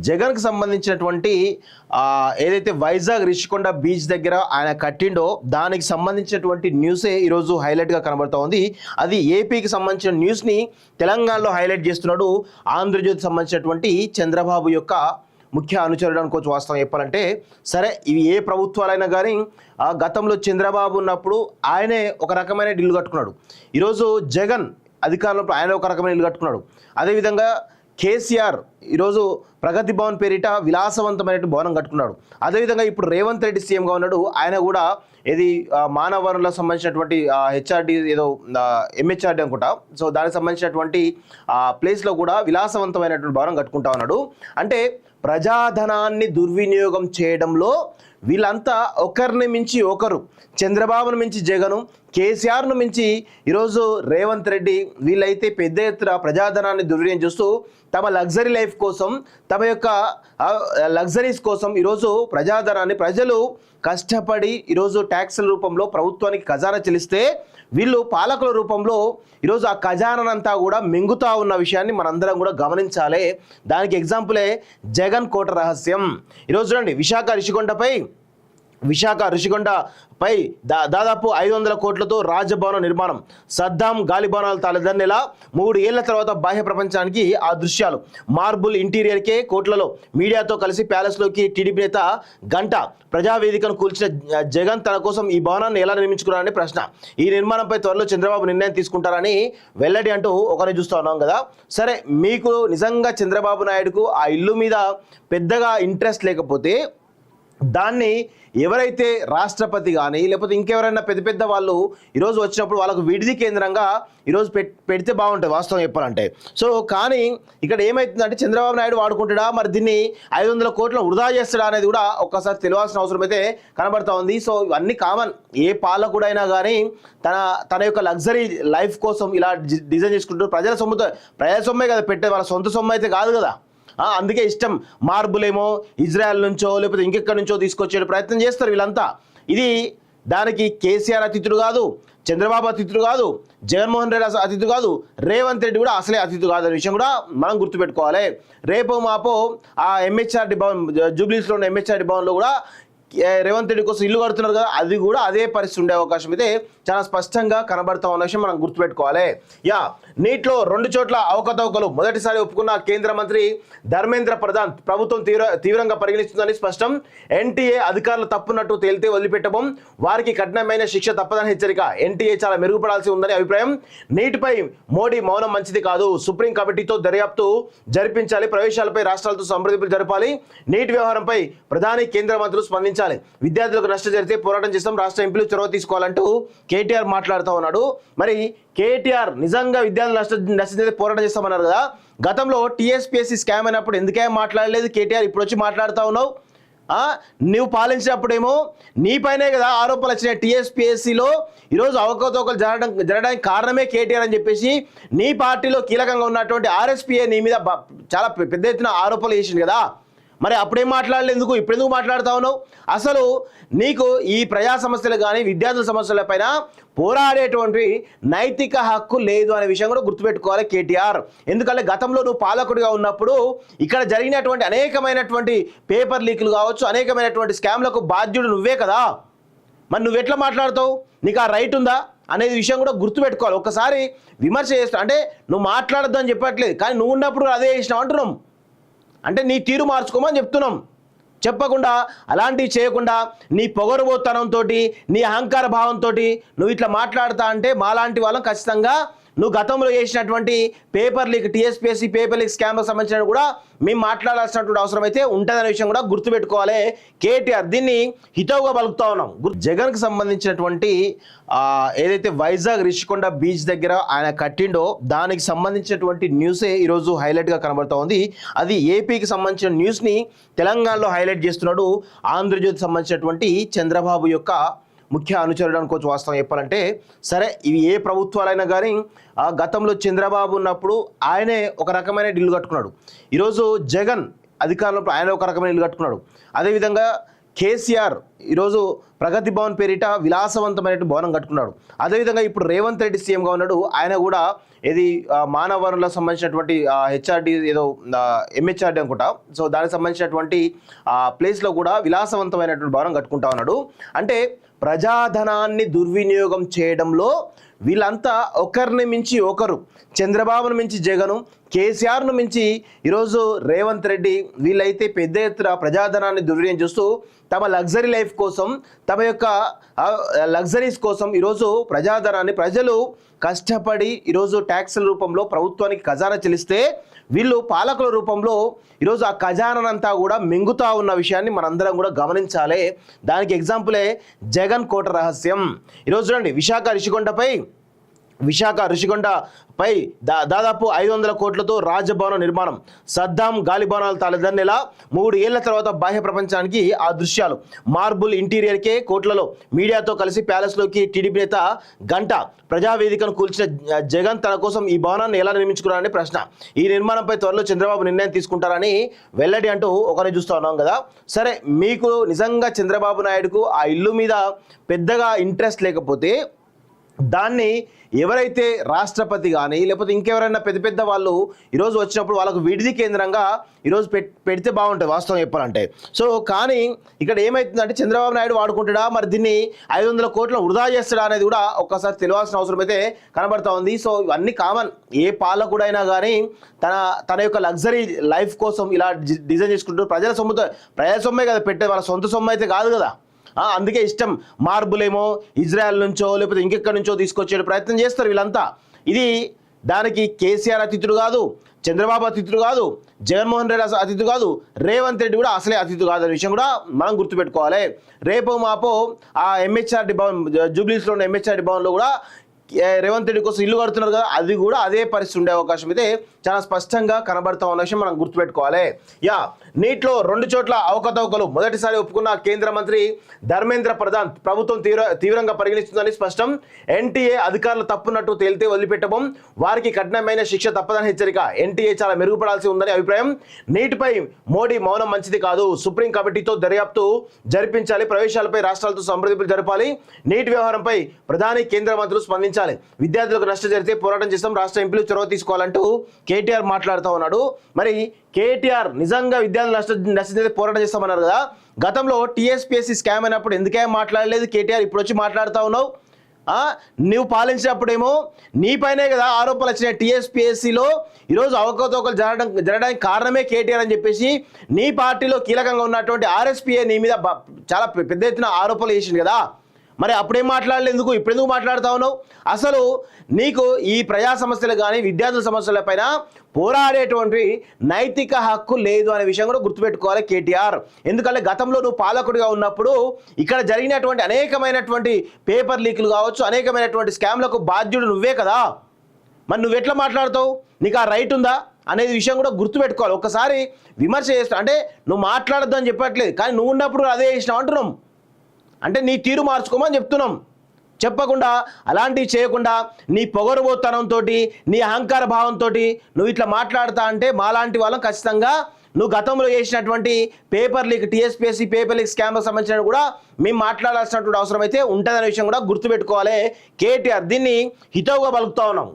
జగన్కి సంబంధించినటువంటి ఏదైతే వైజాగ్ రిషికొండ బీచ్ దగ్గర ఆయన కట్టిండో దానికి సంబంధించినటువంటి న్యూసే ఈరోజు హైలైట్గా కనబడుతూ ఉంది. అది ఏపీకి సంబంధించిన న్యూస్ని తెలంగాణలో హైలైట్ చేస్తున్నాడు ఆంధ్రజ్యోతి సంబంధించినటువంటి చంద్రబాబు యొక్క ముఖ్య అనుచరుడు అనుకోవచ్చు. వాస్తవం చెప్పాలంటే సరే, ఇవి ఏ ప్రభుత్వాలైనా కానీ గతంలో చంద్రబాబు ఉన్నప్పుడు ఆయనే ఒక రకమైన ఇల్లు కట్టుకున్నాడు. ఈరోజు జగన్ అధికారంలో ఆయన ఒక రకమైన ఇల్లు కట్టుకున్నాడు. అదేవిధంగా కేసీఆర్ ఈరోజు ప్రగతి భవన్ పేరిట విలాసవంతమైన భవనం కట్టుకున్నాడు. అదేవిధంగా ఇప్పుడు రేవంత్ రెడ్డి సీఎంగా ఉన్నాడు. ఆయన కూడా ఇది మానవ వనరులకు సంబంధించినటువంటి హెచ్ఆర్డి ఏదో ఎంహెచ్ఆర్డి అనుకుంటా, సో దానికి సంబంధించినటువంటి ప్లేస్లో కూడా విలాసవంతమైనటువంటి భవనం కట్టుకుంటా ఉన్నాడు. అంటే ప్రజాధనాన్ని దుర్వినియోగం చేయడంలో వీళ్ళంతా ఒకరిని మించి ఒకరు, చంద్రబాబును మించి జగను, కేసీఆర్ను మించి ఈరోజు రేవంత్ రెడ్డి, వీళ్ళైతే పెద్ద ఎత్తున ప్రజాధనాన్ని దుర్వినియోగం చేస్తూ తమ లగ్జరీ లైఫ్ కోసం, తమ యొక్క లగ్జరీస్ కోసం ఈరోజు ప్రజాధనాన్ని ప్రజలు కష్టపడి ఈరోజు ట్యాక్సుల రూపంలో ప్రభుత్వానికి ఖజానా చెల్లిస్తే వీళ్ళు పాలకుల రూపంలో ఈరోజు ఆ ఖజానానంతా కూడా మింగుతా ఉన్న విషయాన్ని మనందరం కూడా గమనించాలి. దానికి ఎగ్జాంపులే జగన్ కోట రహస్యం. ఈరోజు చూడండి, విశాఖ ఋషికొండపై దాదాపు 500 కోట్లతో రాజభవనం నిర్మాణం, సద్దాం గాలిభవనాలు తలదన్నెలా 3 ఏళ్ల తర్వాత బాహ్య ప్రపంచానికి ఆ దృశ్యాలు, మార్బుల్ ఇంటీరియర్కే కోట్లలో, మీడియాతో కలిసి ప్యాలెస్లోకి టీడీపీ నేత గంట, ప్రజావేదికను కూల్చిన జగన్ తన కోసం ఈ భవనాన్ని ఎలా నిర్మించుకున్నారని ప్రశ్న. ఈ నిర్మాణంపై త్వరలో చంద్రబాబు నిర్ణయం తీసుకుంటారని వెల్లడి అంటూ ఒకరిని చూస్తూ ఉన్నాం కదా. సరే, మీకు నిజంగా చంద్రబాబు నాయుడుకు ఆ ఇల్లు మీద పెద్దగా ఇంట్రెస్ట్ లేకపోతే దాన్ని ఎవరైతే రాష్ట్రపతి కానీ లేకపోతే ఇంకెవరైనా పెద్ద పెద్ద వాళ్ళు ఈరోజు వచ్చినప్పుడు వాళ్ళకు విడిది కేంద్రంగా ఈరోజు పెడితే బాగుంటుంది వాస్తవం చెప్పాలంటే. సో కానీ ఇక్కడ ఏమవుతుందంటే చంద్రబాబు నాయుడు వాడుకుంటాడా, మరి దీన్ని 500 కోట్ల వృధా చేస్తాడా అనేది కూడా ఒక్కసారి తెలియాల్సిన అవసరం అయితే కనబడతా ఉంది. సో ఇవన్నీ కామన్, ఏ పాలకుడైనా కానీ తన యొక్క లగ్జరీ లైఫ్ కోసం ఇలా డిజైన్ చేసుకుంటూ ప్రజల సొమ్మే కదా పెట్టే, వాళ్ళ సొంత సొమ్ము అయితే కాదు కదా. అందుకే ఇష్టం, మార్బుల్ ఏమో ఇజ్రాయెల్ నుంచో లేకపోతే ఇంకెక్కడి నుంచో తీసుకొచ్చే ప్రయత్నం చేస్తారు వీళ్ళంతా. ఇది దానికి కేసీఆర్ అతిథుడు కాదు, చంద్రబాబు అతిథుడు కాదు, జగన్మోహన్ రెడ్డి అతిథి కాదు, రేవంత్ రెడ్డి కూడా అసలే అతిథి కాదు అనే విషయం కూడా మనం గుర్తుపెట్టుకోవాలి. రేపో మాపో ఆ ఎంహెచ్ఆర్డి భవన్, జూబ్లీస్లో ఉన్న ఎంహెచ్ఆర్డి భవన్లో కూడా రేవంత్ రెడ్డి కోసం ఇల్లు కడుతున్నారు కదా, అది కూడా అదే పరిస్థితి ఉండే అవకాశం అయితే చాలా స్పష్టంగా కనబడతా ఉన్న విషయం మనం గుర్తుపెట్టుకోవాలి. నీట్లో 2 చోట్ల అవకతవకలు మొదటిసారి ఒప్పుకున్న కేంద్ర మంత్రి ధర్మేంద్ర ప్రధాన్, ప్రభుత్వం తీవ్రంగా పరిగణిస్తుందని స్పష్టం. ఎన్టీఏ అధికారులు తప్పున్నట్టు తేలితే వదిలిపెట్టబం, వారికి కఠినమైన శిక్ష తప్పదని హెచ్చరిక. ఎన్టీఏ చాలా మెరుగుపడాల్సి ఉందని అభిప్రాయం. నీటిపై మోడీ మౌనం మంచిది కాదు, సుప్రీం కమిటీతో దర్యాప్తు జరిపించాలి, ప్రవేశాలపై రాష్ట్రాలతో సంప్రదింపులు జరపాలి, నీటి వ్యవహారంపై ప్రధాని కేంద్ర మంత్రులు స్పందించాలి, విద్యార్థులకు నష్టం జరిగితే పోరాటం చేస్తాం, రాష్ట్ర ఎంపీలు చొరవ తీసుకోవాలంటూ కేటీఆర్ మాట్లాడుతూ ఉన్నాడు. మరి కేటీఆర్ నిజంగా విద్యార్థులు నష్టం జరిగితే పోరాటం చేస్తామన్నారు కదా, గతంలో టీఎస్పీఎస్సీ స్కామ్ అయినప్పుడు ఎందుకే మాట్లాడలేదు కేటీఆర్, ఇప్పుడు వచ్చి మాట్లాడుతూ ఉన్నావు? నువ్వు పాలించినప్పుడేమో నీపైనే కదా ఆరోపణలు వచ్చినాయి. టీఎస్పీఎస్సీలో ఈరోజు అవకతవకలు జరగడానికి కారణమే కేటీఆర్ అని చెప్పేసి నీ పార్టీలో కీలకంగా ఉన్నటువంటి ఆర్ఎస్పీఏ నీ మీద చాలా పెద్ద ఎత్తున ఆరోపణలు చేసింది కదా. మరి అప్పుడేం మాట్లాడలేందుకు, ఇప్పుడెందుకు మాట్లాడుతా ఉన్నావు? అసలు నీకు ఈ ప్రజా సమస్యలు కానీ విద్యార్థుల సమస్యల పైన పోరాడేటువంటి నైతిక హక్కు లేదు అనే విషయం కూడా గుర్తుపెట్టుకోవాలి కేటీఆర్. ఎందుకంటే గతంలో నువ్వు పాలకుడిగా ఉన్నప్పుడు ఇక్కడ జరిగినటువంటి అనేకమైనటువంటి పేపర్ లీకులు కావచ్చు, అనేకమైనటువంటి స్కామ్లకు బాధ్యుడు నువ్వే కదా. మరి నువ్వు ఎట్లా మాట్లాడతావు? నీకు ఆ రైట్ ఉందా అనేది విషయం కూడా గుర్తుపెట్టుకోవాలి. ఒక్కసారి విమర్శ చేస్తావు అంటే నువ్వు మాట్లాడద్దు అని చెప్పట్లేదు, కానీ నువ్వు ఉన్నప్పుడు అదే చేసినావు అంటున్నాం. అంటే నీ తీరు మార్చుకోమని చెప్తున్నాం. చెప్పకుండా అలాంటివి చేయకుండా నీ పొగరుబోతనంతో, నీ అహంకార భావంతో నువ్వు ఇట్లా మాట్లాడుతా అంటే మాలాంటి వాళ్ళం ఖచ్చితంగా నువ్వు గతంలో చేసినటువంటి paper leak, TSPSC paper leak స్కామ్కి సంబంధించిన కూడా మేము మాట్లాడాల్సినటువంటి అవసరం అయితే ఉంటుందనే విషయం కూడా గుర్తుపెట్టుకోవాలి కేటీఆర్. దీన్ని హితవుగా పలుకుతా ఉన్నాం. జగన్కి సంబంధించినటువంటి ఏదైతే వైజాగ్ రిషికొండ బీచ్ దగ్గర ఆయన కట్టిండో దానికి సంబంధించినటువంటి న్యూసే ఈరోజు హైలైట్గా కనబడుతూ ఉంది. అది ఏపీకి సంబంధించిన న్యూస్ని తెలంగాణలో హైలైట్ చేస్తున్నాడు ఆంధ్రజ్యోతి సంబంధించినటువంటి చంద్రబాబు యొక్క ముఖ్య అనుచరుడు అనుకోవచ్చు. వాస్తవం చెప్పాలంటే సరే, ఇవి ఏ ప్రభుత్వాలైనా కానీ గతంలో చంద్రబాబు ఉన్నప్పుడు ఆయనే ఒక రకమైన ఇల్లు కట్టుకున్నాడు. ఈరోజు జగన్ అధికారంలో ఆయన ఒక రకమైన ఇల్లు కట్టుకున్నాడు. అదేవిధంగా కేసీఆర్ ఈరోజు ప్రగతి భవన్ పేరిట విలాసవంతమైన భవనం కట్టుకున్నాడు. అదేవిధంగా ఇప్పుడు రేవంత్ రెడ్డి సీఎంగా ఉన్నాడు. ఆయన కూడా ఇది మానవ వనరులకు సంబంధించినటువంటి హెచ్ఆర్డి ఏదో ఎంహెచ్ఆర్డి అనుకుంటా. సో దానికి సంబంధించినటువంటి ప్లేస్లో కూడా విలాసవంతమైనటువంటి భవనం కట్టుకుంటా ఉన్నాడు. అంటే ప్రజాధనాన్ని దుర్వినియోగం చేయడంలో వీళ్ళంతా ఒకరిని మించి ఒకరు, చంద్రబాబును మించి జగను, కేసీఆర్ను మించి ఈరోజు రేవంత్ రెడ్డి, వీళ్ళైతే పెద్ద ఎత్తున ప్రజాధనాన్ని దుర్వినియోగం చేస్తూ తమ లగ్జరీ లైఫ్ కోసం, తమ యొక్క లగ్జరీస్ కోసం ఈరోజు ప్రజాధనాన్ని ప్రజలు కష్టపడి ఈరోజు ట్యాక్సుల రూపంలో ప్రభుత్వానికి ఖజానా చెల్లిస్తే వీళ్ళు పాలకుల రూపంలో ఈరోజు ఆ ఖజానానంతా కూడా మింగుతా ఉన్న విషయాన్ని మనందరం కూడా గమనించాలి. దానికి ఎగ్జాంపులే జగన్ కోట రహస్యం. ఈరోజు చూడండి, విశాఖ ఋషికొండపై దాదాపు 500 కోట్లతో రాజభవన నిర్మాణం. సద్దాం గాలిబాణాలు తలదన్నేలా 3 ఏళ్ల తర్వాత బాహ్య ప్రపంచానికి ఆ దృశ్యాలు. మార్బుల్ ఇంటీరియర్కే కోట్లలో మీడియాతో కలిసి ప్యాలెస్లోకి టీడీపీ నేత గంట. ప్రజావేదికను కూల్చిన జగన్ తన కోసం ఈ భవనాన్ని ఎలా నిర్మించుకున్నారని ప్రశ్న. ఈ నిర్మాణంపై త్వరలో చంద్రబాబు నిర్ణయం తీసుకుంటారని వెల్లడి అంటూ ఒకరిని చూస్తూ ఉన్నాం కదా. సరే, మీకు నిజంగా చంద్రబాబు నాయుడుకు ఆ ఇల్లు మీద పెద్దగా ఇంట్రెస్ట్ లేకపోతే దాన్ని ఎవరైతే రాష్ట్రపతి కానీ లేకపోతే ఇంకెవరైనా పెద్ద పెద్ద వాళ్ళు ఈరోజు వచ్చినప్పుడు వాళ్ళకు విడిది కేంద్రంగా ఈరోజు పెడితే బాగుంటుంది వాస్తవం చెప్పాలంటే. సో కానీ ఇక్కడ ఏమవుతుందంటే చంద్రబాబు నాయుడు వాడుకుంటాడా, మరి దీన్ని 500 కోట్లను వృధా చేస్తాడా అనేది కూడా ఒక్కసారి తెలియాల్సిన అవసరం అయితే కనబడతా ఉంది. సో ఇవన్నీ కామన్, ఏ పాలకుడైనా కానీ తన యొక్క లగ్జరీ లైఫ్ కోసం ఇలా డిజైన్ చేసుకుంటూ ప్రజల సొమ్మే కదా పెట్టే, వాళ్ళ సొంత సొమ్ము అయితే కాదు కదా. అందుకే ఇష్టం, మార్బుల్ ఏమో ఇజ్రాయెల్ నుంచో లేకపోతే ఇంకెక్కడి నుంచో తీసుకొచ్చే ప్రయత్నం చేస్తారు వీళ్ళంతా. ఇది దానికి కేసీఆర్ అతిథుడు కాదు, చంద్రబాబు అతిథుడు కాదు, జగన్మోహన్ రెడ్డి అతిథి కాదు, రేవంత్ రెడ్డి కూడా అసలే అతిథి కాదు అనే విషయం కూడా మనం గుర్తుపెట్టుకోవాలి. రేపో మాపో ఆ ఎంహెచ్ఆర్డి భవన్, జూబ్లీస్లో ఉన్న ఎంహెచ్ఆర్డి భవన్లో కూడా రేవంత్ రెడ్డి కోసం ఇల్లు కడుతున్నారు కదా, అది కూడా అదే పరిస్థితి ఉండే అవకాశం అయితే చాలా స్పష్టంగా కనబడతా ఉన్న విషయం మనం గుర్తుపెట్టుకోవాలి. నీట్లో 2 చోట్ల అవకతవకలు మొదటిసారి ఒప్పుకున్న కేంద్ర మంత్రి ధర్మేంద్ర ప్రధాన్. ప్రభుత్వం తీవ్రంగా పరిగణిస్తుందని స్పష్టం. ఎన్టీఏ అధికారులు తప్పున్నట్టు తేలితే వదిలిపెట్టబం, వారికి కఠినమైన శిక్ష తప్పదని హెచ్చరిక. ఎన్టీఏ చాలా మెరుగుపడాల్సి ఉందని అభిప్రాయం. నీటిపై మోడీ మౌనం మంచిది కాదు, సుప్రీం కమిటీతో దర్యాప్తు జరిపించాలి, ప్రవేశాలపై రాష్ట్రాలతో సంప్రదింపులు జరపాలి, నీటి వ్యవహారంపై ప్రధాని కేంద్ర మంత్రులు స్పందించాలి, విద్యార్థులకు నష్టం జరిగితే పోరాటం చేస్తాం, రాష్ట్ర ఎంపీలు చొరవ తీసుకోవాలంటూ కేటీఆర్ మాట్లాడుతూ ఉన్నాడు. మరి కేటీఆర్ నిజంగా విద్యార్థులు నష్టం జరిగితే పోరాటం చేస్తామన్నారు కదా. గతంలో టీఎస్పీఎస్సీ స్కామ్ అయినప్పుడు ఎందుకే మాట్లాడలేదు కేటీఆర్, ఇప్పుడు వచ్చి మాట్లాడుతూ ఉన్నావు. నువ్వు పాలించినప్పుడేమో నీపైనే కదా ఆరోపణలు వచ్చినాయి. టీఎస్పీఎస్సీలో ఈరోజు అవకతవకలు జరగడానికి కారణమే కేటీఆర్ అని చెప్పేసి నీ పార్టీలో కీలకంగా ఉన్నటువంటి ఆర్ఎస్పీఏ నీ మీద చాలా పెద్ద ఎత్తున ఆరోపణలు చేసింది కదా. మరి అప్పుడేం మాట్లాడలేదు, ఎందుకు ఇప్పుడు ఎందుకు మాట్లాడుతా ఉన్నావు? అసలు నీకు ఈ ప్రజా సమస్యలు కానీ విద్యార్థుల సమస్యల పైన పోరాడేటువంటి నైతిక హక్కు లేదు అనే విషయం కూడా గుర్తుపెట్టుకోవాలి కేటీఆర్. ఎందుకంటే గతంలో నువ్వు పాలకుడిగా ఉన్నప్పుడు ఇక్కడ జరిగినటువంటి అనేకమైనటువంటి పేపర్ లీకులు కావచ్చు, అనేకమైనటువంటి స్కామ్లకు బాధ్యుడు నువ్వే కదా. మరి నువ్వు ఎట్లా మాట్లాడతావు? నీకు ఆ రైట్ ఉందా అనేది విషయం కూడా గుర్తుపెట్టుకోవాలి. ఒకసారి విమర్శ చేస్తా అంటే నువ్వు మాట్లాడద్దు అని చెప్పట్లేదు, కానీ నువ్వు ఉన్నప్పుడు అదే చేసినావు అంటున్నాం. అంటే నీ తీరు మార్చుకోమని చెప్తున్నాం. చెప్పకుండా అలాంటివి చేయకుండా నీ పొగరుబోతనంతో, నీ అహంకార భావంతో నువ్వు ఇట్లా మాట్లాడుతా అంటే మాలాంటి వాళ్ళం ఖచ్చితంగా నువ్వు గతంలో చేసినటువంటి paper leak, TSPSC paper leak స్కామ్కి సంబంధించిన కూడా మేము మాట్లాడాల్సినటువంటి అవసరం అయితే ఉంటుందనే విషయం కూడా గుర్తుపెట్టుకోవాలి కేటీఆర్. దీన్ని హితవుగా పలుకుతా ఉన్నాం.